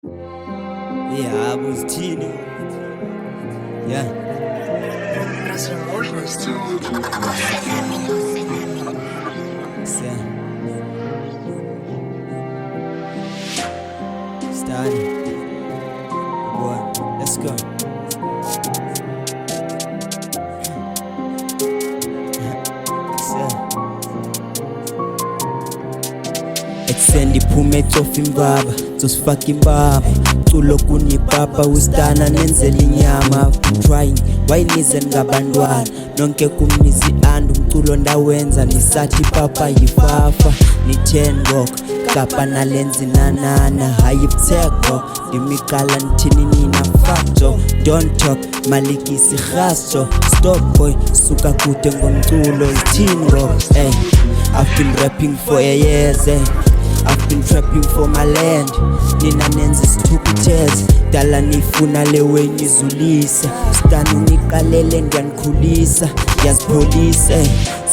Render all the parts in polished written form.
Я Устини. Я. Разве можно сделать Все. Starting. Boy, let's go. Ekuseni iphume etofa imbaba zosifaka imbaba culo kunipapa ustana nenzela inyama trying wayinize ngabantwana nonke kumnizi and umculo ndawenza nisathi papa yifafa nithengo kapa nalenzi nanana hayiptheko imiqala nithini nina facto don't talk malikisi khasto stop boy suka kude ngomculo ithingo hey I've been rapping for a years I've been trapping for my land nina nenza isithukuthezi dala nifuna lewe nyizulisa stani niqalele ngiyanikhulisa yazipholisa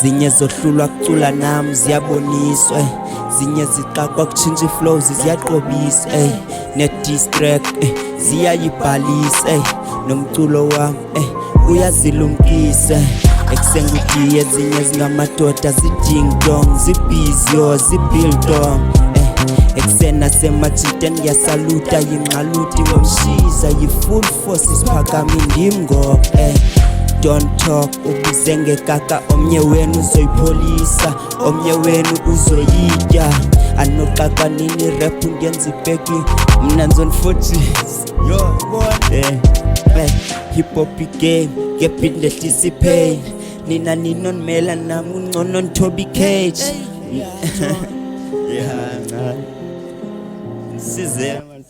zinye zohlulwa kucula nami ziyaboniswa zinye ziqaqwa kutshintsha iflows ziyaqobisa ne-distrack ziyayibhalisa nomculo wami uyazilumkisa ekusengutiye ezinye zingamadoda ziding-dong zibhiziyo zibiltong ekusena semajiteni ngiyasaluta yinqaluti ngomshisa yi-full force isiphakama indimngoko don't talk ubuze ngekaka omnye wenu uzoyipholisa omnye wenu uzoyitya anoqaqa nini rap ngenza ipeki mna nzonifotshis yo hip hop game ngebeat ndehlisa ipain nina ninonimela nami ungcono nithoba icage yeah man size man